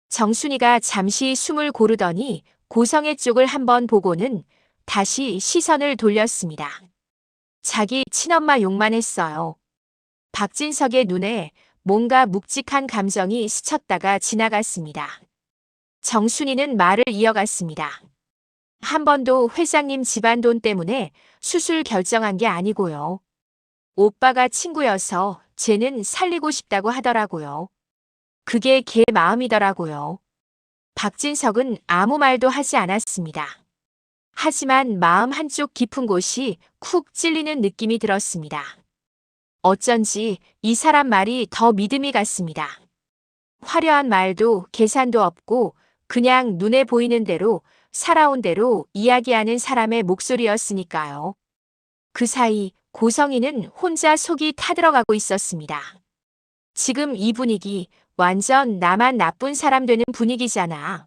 정순이가 잠시 숨을 고르더니 고성애 쪽을 한번 보고는 다시 시선을 돌렸습니다. 자기 친엄마 욕만 했어요. 박진석의 눈에 뭔가 묵직한 감정이 스쳤다가 지나갔습니다. 정순이는 말을 이어갔습니다. 한 번도 회장님 집안 돈 때문에 수술 결정한 게 아니고요. 오빠가 친구여서 쟤는 살리고 싶다고 하더라고요. 그게 걔 마음이더라고요. 박진석은 아무 말도 하지 않았습니다. 하지만 마음 한쪽 깊은 곳이 쿡 찔리는 느낌이 들었습니다. 어쩐지 이 사람 말이 더 믿음이 갔습니다. 화려한 말도 계산도 없고 그냥 눈에 보이는 대로 살아온 대로 이야기하는 사람의 목소리였으니까요. 그 사이 고성희는 혼자 속이 타들어가고 있었습니다. 지금 이 분위기 완전 나만 나쁜 사람 되는 분위기잖아.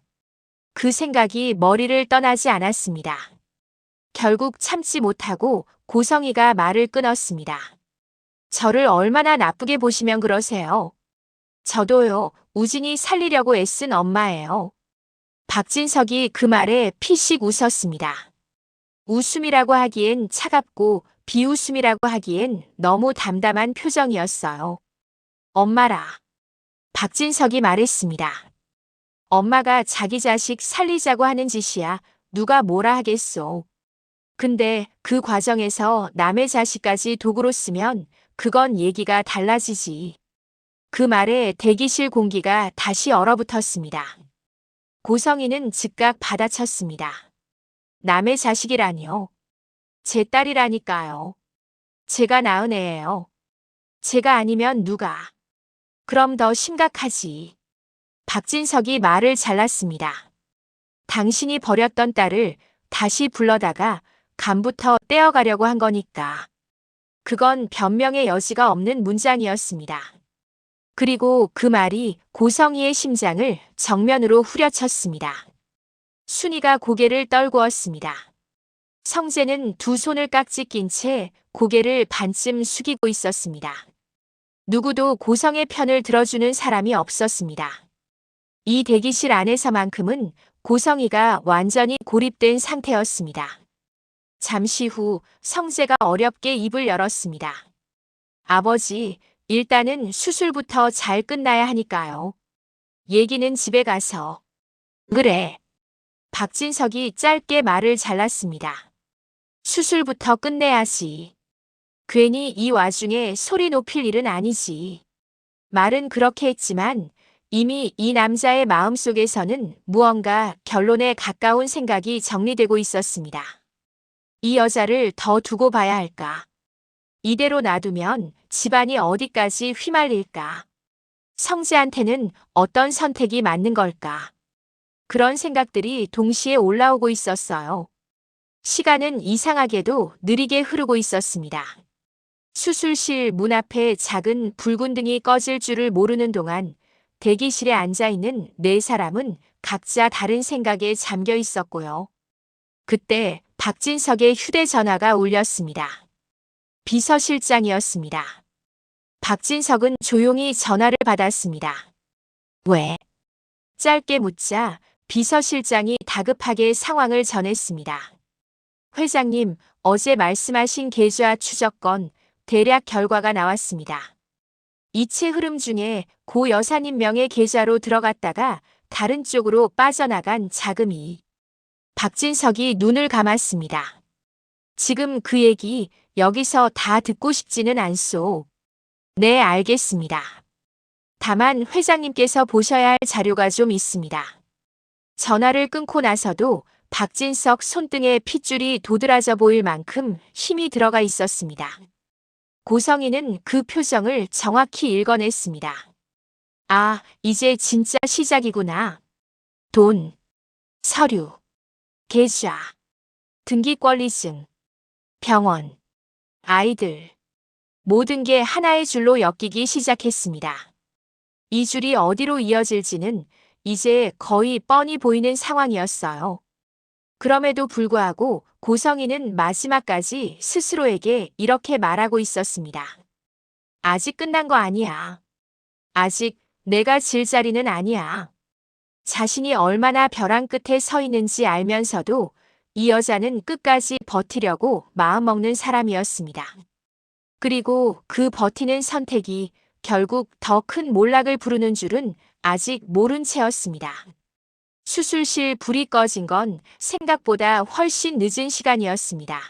그 생각이 머리를 떠나지 않았습니다. 결국 참지 못하고 고성희가 말을 끊었습니다. 저를 얼마나 나쁘게 보시면 그러세요. 저도요, 우진이 살리려고 애쓴 엄마예요. 박진석이 그 말에 피식 웃었습니다. 웃음이라고 하기엔 차갑고 비웃음이라고 하기엔 너무 담담한 표정이었어요. 엄마라. 박진석이 말했습니다. 엄마가 자기 자식 살리자고 하는 짓이야 누가 뭐라 하겠소. 근데 그 과정에서 남의 자식까지 도구로 쓰면 그건 얘기가 달라지지. 그 말에 대기실 공기가 다시 얼어붙었습니다. 고성희는 즉각 받아쳤습니다. 남의 자식이라니요. 제 딸이라니까요. 제가 낳은 애예요. 제가 아니면 누가. 그럼 더 심각하지. 박진석이 말을 잘랐습니다. 당신이 버렸던 딸을 다시 불러다가 간부터 떼어가려고 한 거니까. 그건 변명의 여지가 없는 문장이었습니다. 그리고 그 말이 고성이의 심장을 정면으로 후려쳤습니다. 순이가 고개를 떨구었습니다. 성재는 두 손을 깍지 낀 채 고개를 반쯤 숙이고 있었습니다. 누구도 고성의 편을 들어주는 사람이 없었습니다. 이 대기실 안에서만큼은 고성이가 완전히 고립된 상태였습니다. 잠시 후 성재가 어렵게 입을 열었습니다. 아버지, 일단은 수술부터 잘 끝나야 하니까요. 얘기는 집에 가서. 그래. 박진석이 짧게 말을 잘랐습니다. 수술부터 끝내야지. 괜히 이 와중에 소리 높일 일은 아니지. 말은 그렇게 했지만 이미 이 남자의 마음속에서는 무언가 결론에 가까운 생각이 정리되고 있었습니다. 이 여자를 더 두고 봐야 할까? 이대로 놔두면 집안이 어디까지 휘말릴까? 성재한테는 어떤 선택이 맞는 걸까? 그런 생각들이 동시에 올라오고 있었어요. 시간은 이상하게도 느리게 흐르고 있었습니다. 수술실 문 앞에 작은 붉은 등이 꺼질 줄을 모르는 동안 대기실에 앉아있는 네 사람은 각자 다른 생각에 잠겨 있었고요. 그때 박진석의 휴대전화가 울렸습니다. 비서실장이었습니다. 박진석은 조용히 전화를 받았습니다. 왜? 짧게 묻자 비서실장이 다급하게 상황을 전했습니다. 회장님, 어제 말씀하신 계좌 추적건 대략 결과가 나왔습니다. 이체 흐름 중에 고 여사님 명의 계좌로 들어갔다가 다른 쪽으로 빠져나간 자금이. 박진석이 눈을 감았습니다. 지금 그 얘기 여기서 다 듣고 싶지는 않소. 네, 알겠습니다. 다만 회장님께서 보셔야 할 자료가 좀 있습니다. 전화를 끊고 나서도 박진석 손등에 핏줄이 도드라져 보일 만큼 힘이 들어가 있었습니다. 고성이는 그 표정을 정확히 읽어냈습니다. 아, 이제 진짜 시작이구나. 돈, 서류, 계좌, 등기권리증, 병원, 아이들. 모든 게 하나의 줄로 엮이기 시작했습니다. 이 줄이 어디로 이어질지는 이제 거의 뻔히 보이는 상황이었어요. 그럼에도 불구하고 고성이는 마지막까지 스스로에게 이렇게 말하고 있었습니다. 아직 끝난 거 아니야. 아직 내가 질 자리는 아니야. 자신이 얼마나 벼랑 끝에 서 있는지 알면서도 이 여자는 끝까지 버티려고 마음먹는 사람이었습니다. 그리고 그 버티는 선택이 결국 더 큰 몰락을 부르는 줄은 아직 모른 채였습니다. 수술실 불이 꺼진 건 생각보다 훨씬 늦은 시간이었습니다.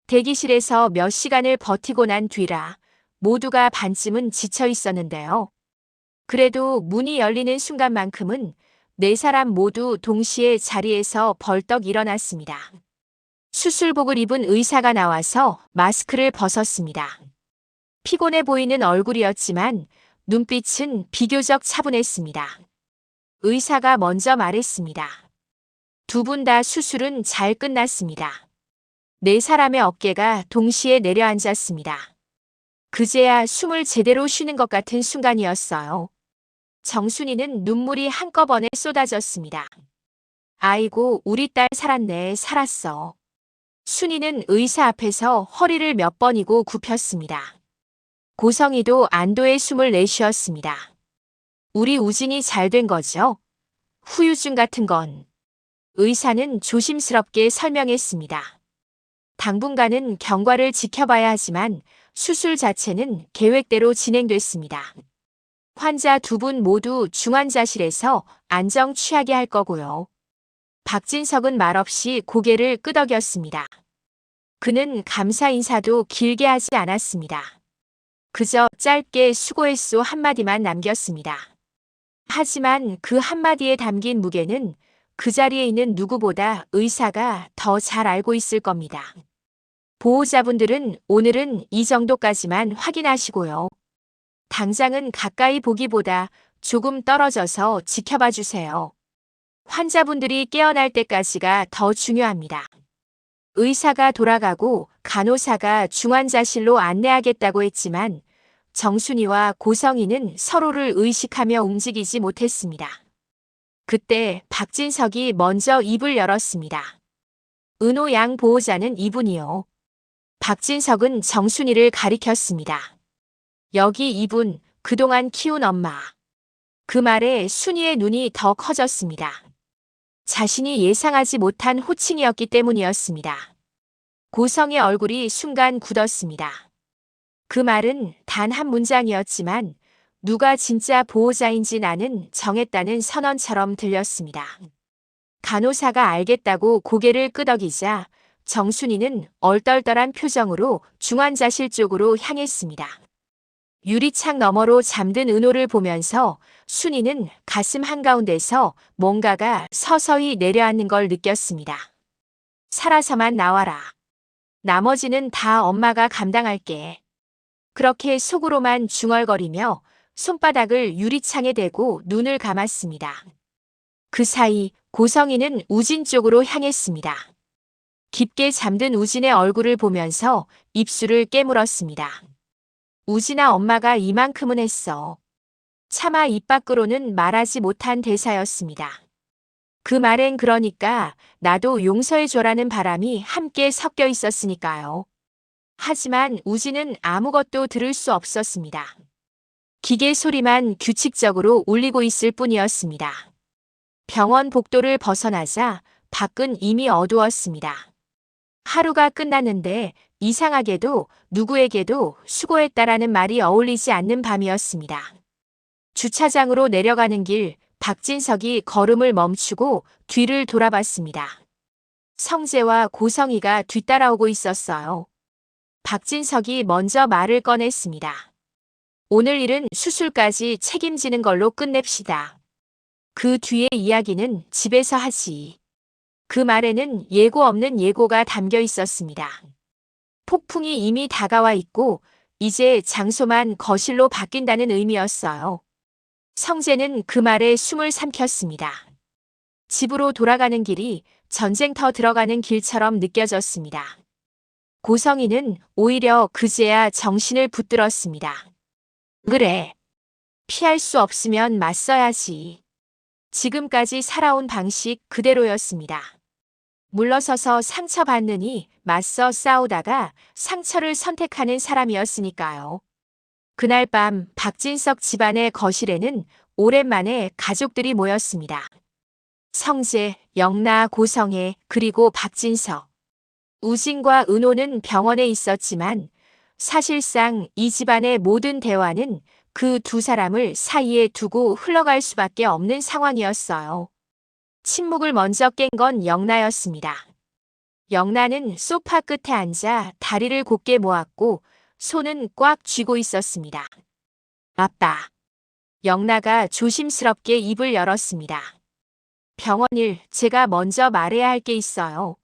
대기실에서 몇 시간을 버티고 난 뒤라 모두가 반쯤은 지쳐 있었는데요. 그래도 문이 열리는 순간만큼은 네 사람 모두 동시에 자리에서 벌떡 일어났습니다. 수술복을 입은 의사가 나와서 마스크를 벗었습니다. 피곤해 보이는 얼굴이었지만 눈빛은 비교적 차분했습니다. 의사가 먼저 말했습니다. 두 분 다 수술은 잘 끝났습니다. 네 사람의 어깨가 동시에 내려앉았습니다. 그제야 숨을 제대로 쉬는 것 같은 순간이었어요. 정순이는 눈물이 한꺼번에 쏟아졌습니다. 아이고, 우리 딸 살았네, 살았어. 순이는 의사 앞에서 허리를 몇 번이고 굽혔습니다. 고성이도 안도의 숨을 내쉬었습니다. 우리 우진이 잘 된 거죠? 후유증 같은 건. 의사는 조심스럽게 설명했습니다. 당분간은 경과를 지켜봐야 하지만 수술 자체는 계획대로 진행됐습니다. 환자 두 분 모두 중환자실에서 안정 취하게 할 거고요. 박진석은 말없이 고개를 끄덕였습니다. 그는 감사 인사도 길게 하지 않았습니다. 그저 짧게 수고했소 한마디만 남겼습니다. 하지만 그 한마디에 담긴 무게는 그 자리에 있는 누구보다 의사가 더 잘 알고 있을 겁니다. 보호자분들은 오늘은 이 정도까지만 확인하시고요. 당장은 가까이 보기보다 조금 떨어져서 지켜봐 주세요. 환자분들이 깨어날 때까지가 더 중요합니다. 의사가 돌아가고 간호사가 중환자실로 안내하겠다고 했지만 정순이와 고성이는 서로를 의식하며 움직이지 못했습니다. 그때 박진석이 먼저 입을 열었습니다. 은호 양 보호자는 이분이요. 박진석은 정순이를 가리켰습니다. 여기 이분, 그동안 키운 엄마. 그 말에 순이의 눈이 더 커졌습니다. 자신이 예상하지 못한 호칭이었기 때문이었습니다. 고성의 얼굴이 순간 굳었습니다. 그 말은 단 한 문장이었지만 누가 진짜 보호자인지 나는 정했다는 선언처럼 들렸습니다. 간호사가 알겠다고 고개를 끄덕이자 정순이는 얼떨떨한 표정으로 중환자실 쪽으로 향했습니다. 유리창 너머로 잠든 은호를 보면서 순이는 가슴 한가운데서 뭔가가 서서히 내려앉는 걸 느꼈습니다. 살아서만 나와라. 나머지는 다 엄마가 감당할게. 그렇게 속으로만 중얼거리며 손바닥을 유리창에 대고 눈을 감았습니다. 그 사이 고성이는 우진 쪽으로 향했습니다. 깊게 잠든 우진의 얼굴을 보면서 입술을 깨물었습니다. 우진아, 엄마가 이만큼은 했어. 차마 입 밖으로는 말하지 못한 대사였습니다. 그 말엔 그러니까 나도 용서해줘라는 바람이 함께 섞여 있었으니까요. 하지만 우진은 아무것도 들을 수 없었습니다. 기계 소리만 규칙적으로 울리고 있을 뿐이었습니다. 병원 복도를 벗어나자 밖은 이미 어두웠습니다. 하루가 끝났는데 이상하게도 누구에게도 수고했다라는 말이 어울리지 않는 밤이었습니다. 주차장으로 내려가는 길, 박진석이 걸음을 멈추고 뒤를 돌아봤습니다. 성재와 고성이가 뒤따라오고 있었어요. 박진석이 먼저 말을 꺼냈습니다. 오늘 일은 수술까지 책임지는 걸로 끝냅시다. 그 뒤의 이야기는 집에서 하지. 그 말에는 예고 없는 예고가 담겨 있었습니다. 폭풍이 이미 다가와 있고 이제 장소만 거실로 바뀐다는 의미였어요. 성재는 그 말에 숨을 삼켰습니다. 집으로 돌아가는 길이 전쟁터 들어가는 길처럼 느껴졌습니다. 고성이는 오히려 그제야 정신을 붙들었습니다. 그래. 피할 수 없으면 맞서야지. 지금까지 살아온 방식 그대로였습니다. 물러서서 상처받느니 맞서 싸우다가 상처를 선택하는 사람이었으니까요. 그날 밤 박진석 집안의 거실에는 오랜만에 가족들이 모였습니다. 성재, 영나, 고성애, 그리고 박진석. 우진과 은호는 병원에 있었지만 사실상 이 집안의 모든 대화는 그 두 사람을 사이에 두고 흘러갈 수밖에 없는 상황이었어요. 침묵을 먼저 깬 건 영나였습니다. 영나는 소파 끝에 앉아 다리를 곧게 모았고 손은 꽉 쥐고 있었습니다. 아빠. 영나가 조심스럽게 입을 열었습니다. 병원 일 제가 먼저 말해야 할 게 있어요.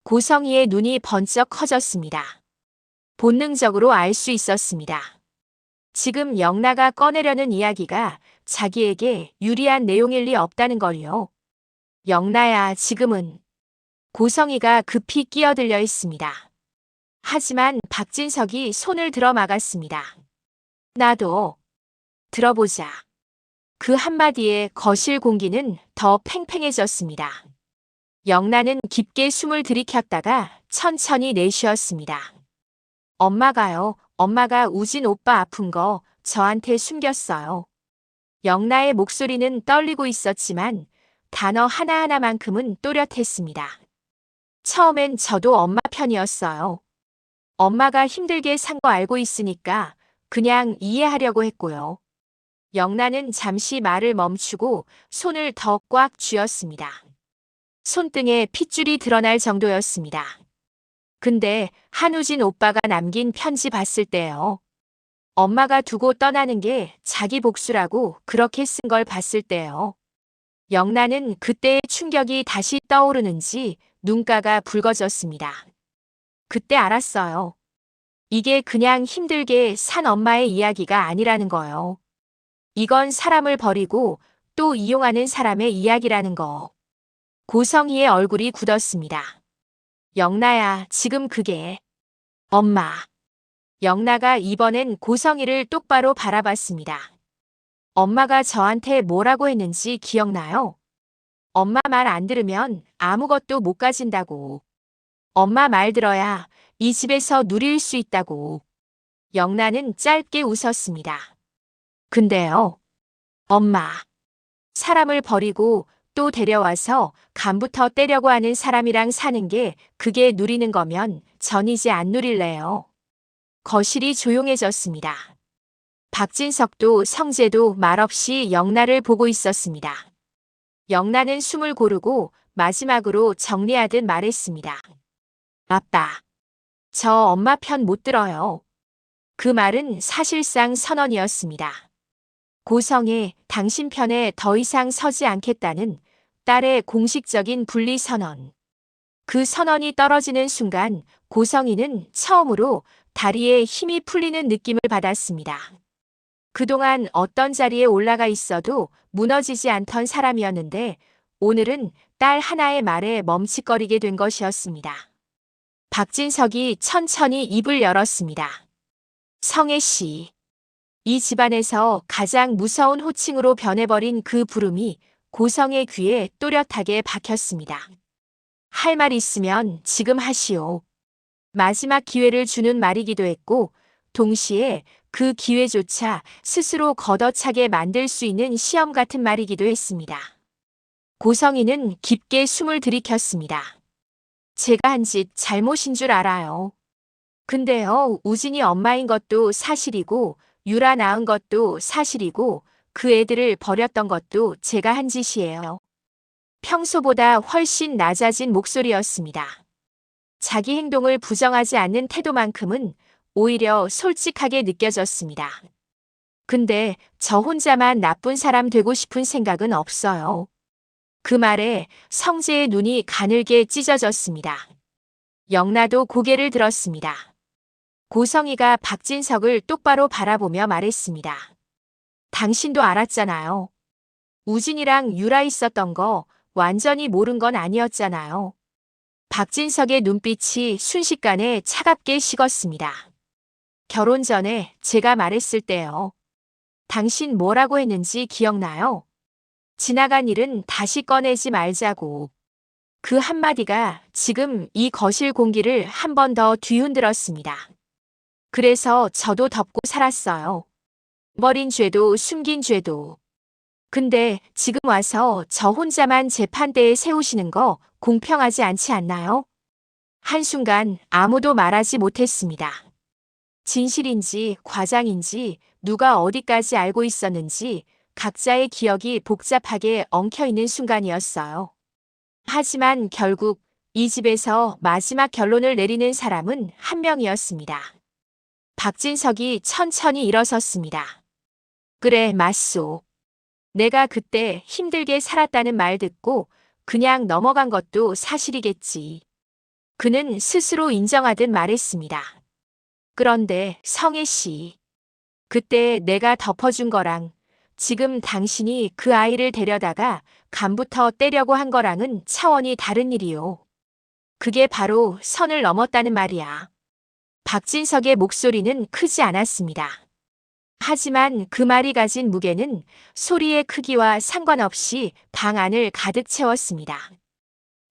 고성이의 눈이 번쩍 커졌습니다. 본능적으로 알 수 있었습니다. 지금 영나가 꺼내려는 이야기가 자기에게 유리한 내용일 리 없다는 걸요. 영나야, 지금은. 고성이가 급히 끼어들려 있습니다. 하지만 박진석이 손을 들어 막았습니다. 나도. 들어보자. 그 한마디에 거실 공기는 더 팽팽해졌습니다. 영나는 깊게 숨을 들이켰다가 천천히 내쉬었습니다. 엄마가요. 엄마가 우진 오빠 아픈 거 저한테 숨겼어요. 영나의 목소리는 떨리고 있었지만 단어 하나하나만큼은 또렷했습니다. 처음엔 저도 엄마 편이었어요. 엄마가 힘들게 산 거 알고 있으니까 그냥 이해하려고 했고요. 영나는 잠시 말을 멈추고 손을 더 꽉 쥐었습니다. 손등에 핏줄이 드러날 정도였습니다. 근데 한우진 오빠가 남긴 편지 봤을 때요. 엄마가 두고 떠나는 게 자기 복수라고 그렇게 쓴 걸 봤을 때요. 영나는 그때의 충격이 다시 떠오르는지 눈가가 붉어졌습니다. 그때 알았어요. 이게 그냥 힘들게 산 엄마의 이야기가 아니라는 거요. 이건 사람을 버리고 또 이용하는 사람의 이야기라는 거. 고성희의 얼굴이 굳었습니다. 영나야, 지금 그게. 엄마. 영나가 이번엔 고성이를 똑바로 바라봤습니다. 엄마가 저한테 뭐라고 했는지 기억나요? 엄마 말 안 들으면 아무것도 못 가진다고. 엄마 말 들어야 이 집에서 누릴 수 있다고. 영나는 짧게 웃었습니다. 근데요, 엄마. 사람을 버리고 또 데려와서 간부터 떼려고 하는 사람이랑 사는 게 그게 누리는 거면 전 이제 안 누릴래요. 거실이 조용해졌습니다. 박진석도 성재도 말없이 영나를 보고 있었습니다. 영나는 숨을 고르고 마지막으로 정리하듯 말했습니다. 아빠, 저 엄마 편 못 들어요. 그 말은 사실상 선언이었습니다. 고성에 당신 편에 더 이상 서지 않겠다는 딸의 공식적인 분리 선언. 그 선언이 떨어지는 순간 고성이는 처음으로 다리에 힘이 풀리는 느낌을 받았습니다. 그동안 어떤 자리에 올라가 있어도 무너지지 않던 사람이었는데 오늘은 딸 하나의 말에 멈칫거리게 된 것이었습니다. 박진석이 천천히 입을 열었습니다. 성애 씨. 이 집안에서 가장 무서운 호칭으로 변해버린 그 부름이 고성의 귀에 또렷하게 박혔습니다. 할 말 있으면 지금 하시오. 마지막 기회를 주는 말이기도 했고 동시에 그 기회조차 스스로 걷어차게 만들 수 있는 시험 같은 말이기도 했습니다. 고성이는 깊게 숨을 들이켰습니다. 제가 한 짓 잘못인 줄 알아요. 근데요, 우진이 엄마인 것도 사실이고 유라 낳은 것도 사실이고 그 애들을 버렸던 것도 제가 한 짓이에요. 평소보다 훨씬 낮아진 목소리였습니다. 자기 행동을 부정하지 않는 태도만큼은 오히려 솔직하게 느껴졌습니다. 근데 저 혼자만 나쁜 사람 되고 싶은 생각은 없어요. 그 말에 성재의 눈이 가늘게 찢어졌습니다. 영나도 고개를 들었습니다. 고성이가 박진석을 똑바로 바라보며 말했습니다. 당신도 알았잖아요. 우진이랑 유라 있었던 거 완전히 모른 건 아니었잖아요. 박진석의 눈빛이 순식간에 차갑게 식었습니다. 결혼 전에 제가 말했을 때요. 당신 뭐라고 했는지 기억나요? 지나간 일은 다시 꺼내지 말자고. 그 한마디가 지금 이 거실 공기를 한 번 더 뒤흔들었습니다. 그래서 저도 덮고 살았어요. 버린 죄도 숨긴 죄도. 근데 지금 와서 저 혼자만 재판대에 세우시는 거 공평하지 않지 않나요? 한순간 아무도 말하지 못했습니다. 진실인지 과장인지 누가 어디까지 알고 있었는지 각자의 기억이 복잡하게 엉켜있는 순간이었어요. 하지만 결국 이 집에서 마지막 결론을 내리는 사람은 한 명이었습니다. 박진석이 천천히 일어섰습니다. 그래, 맞소. 내가 그때 힘들게 살았다는 말 듣고 그냥 넘어간 것도 사실이겠지. 그는 스스로 인정하듯 말했습니다. 그런데 성애 씨, 그때 내가 덮어준 거랑 지금 당신이 그 아이를 데려다가 간부터 떼려고 한 거랑은 차원이 다른 일이요. 그게 바로 선을 넘었다는 말이야. 박진석의 목소리는 크지 않았습니다. 하지만 그 말이 가진 무게는 소리의 크기와 상관없이 방 안을 가득 채웠습니다.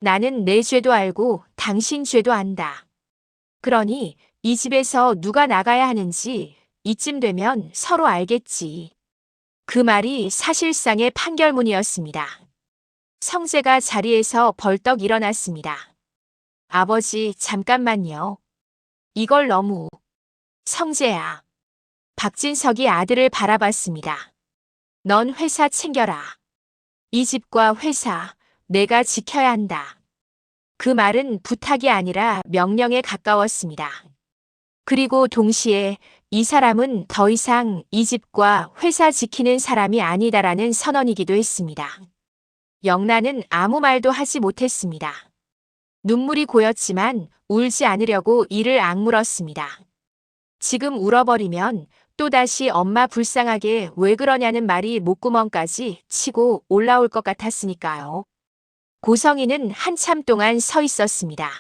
나는 내 죄도 알고 당신 죄도 안다. 그러니 이 집에서 누가 나가야 하는지 이쯤 되면 서로 알겠지. 그 말이 사실상의 판결문이었습니다. 성재가 자리에서 벌떡 일어났습니다. 아버지, 잠깐만요. 이걸 너무... 성재야. 박진석이 아들을 바라봤습니다. 넌 회사 챙겨라. 이 집과 회사, 내가 지켜야 한다. 그 말은 부탁이 아니라 명령에 가까웠습니다. 그리고 동시에 이 사람은 더 이상 이 집과 회사 지키는 사람이 아니다라는 선언이기도 했습니다. 영란은 아무 말도 하지 못했습니다. 눈물이 고였지만 울지 않으려고 이를 악물었습니다. 지금 울어버리면 또다시 엄마 불쌍하게 왜 그러냐는 말이 목구멍까지 치고 올라올 것 같았으니까요. 고성이는 한참 동안 서 있었습니다.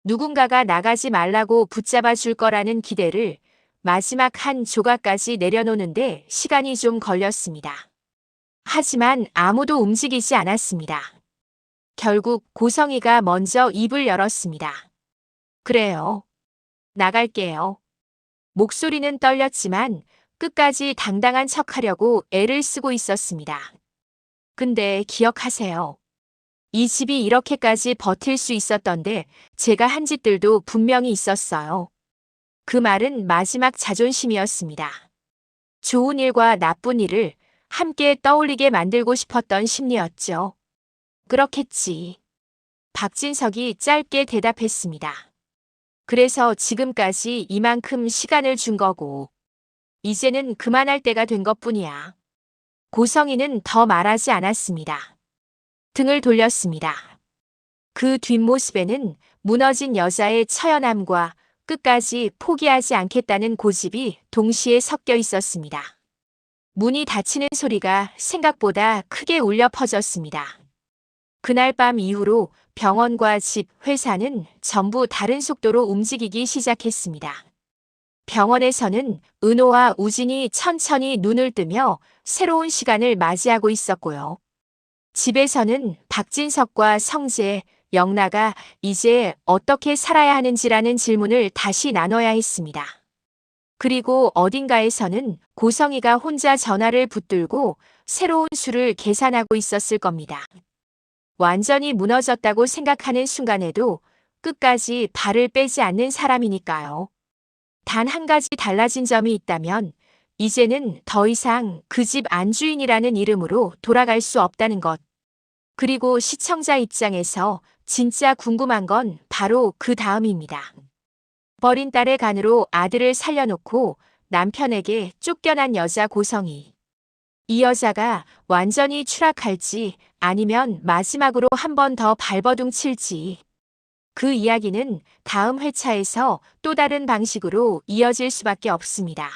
누군가가 나가지 말라고 붙잡아 줄 거라는 기대를 마지막 한 조각까지 내려놓는데 시간이 좀 걸렸습니다. 하지만 아무도 움직이지 않았습니다. 결국 고성이가 먼저 입을 열었습니다. 그래요. 나갈게요. 목소리는 떨렸지만 끝까지 당당한 척하려고 애를 쓰고 있었습니다. 근데 기억하세요. 이 집이 이렇게까지 버틸 수 있었던데 제가 한 짓들도 분명히 있었어요. 그 말은 마지막 자존심이었습니다. 좋은 일과 나쁜 일을 함께 떠올리게 만들고 싶었던 심리였죠. 그렇겠지. 박진석이 짧게 대답했습니다. 그래서 지금까지 이만큼 시간을 준 거고, 이제는 그만할 때가 된 것뿐이야. 고성이는 더 말하지 않았습니다. 등을 돌렸습니다. 그 뒷모습에는 무너진 여자의 처연함과 끝까지 포기하지 않겠다는 고집이 동시에 섞여 있었습니다. 문이 닫히는 소리가 생각보다 크게 울려 퍼졌습니다. 그날 밤 이후로 병원과 집, 회사는 전부 다른 속도로 움직이기 시작했습니다. 병원에서는 은호와 우진이 천천히 눈을 뜨며 새로운 시간을 맞이하고 있었고요. 집에서는 박진석과 성재, 영나가 이제 어떻게 살아야 하는지라는 질문을 다시 나눠야 했습니다. 그리고 어딘가에서는 고성이가 혼자 전화를 붙들고 새로운 수를 계산하고 있었을 겁니다. 완전히 무너졌다고 생각하는 순간에도 끝까지 발을 빼지 않는 사람이니까요. 단 한 가지 달라진 점이 있다면 이제는 더 이상 그 집 안주인이라는 이름으로 돌아갈 수 없다는 것. 그리고 시청자 입장에서 진짜 궁금한 건 바로 그 다음입니다. 버린 딸의 간으로 아들을 살려놓고 남편에게 쫓겨난 여자 고성이. 이 여자가 완전히 추락할지 아니면 마지막으로 한 번 더 발버둥 칠지. 그 이야기는 다음 회차에서 또 다른 방식으로 이어질 수밖에 없습니다.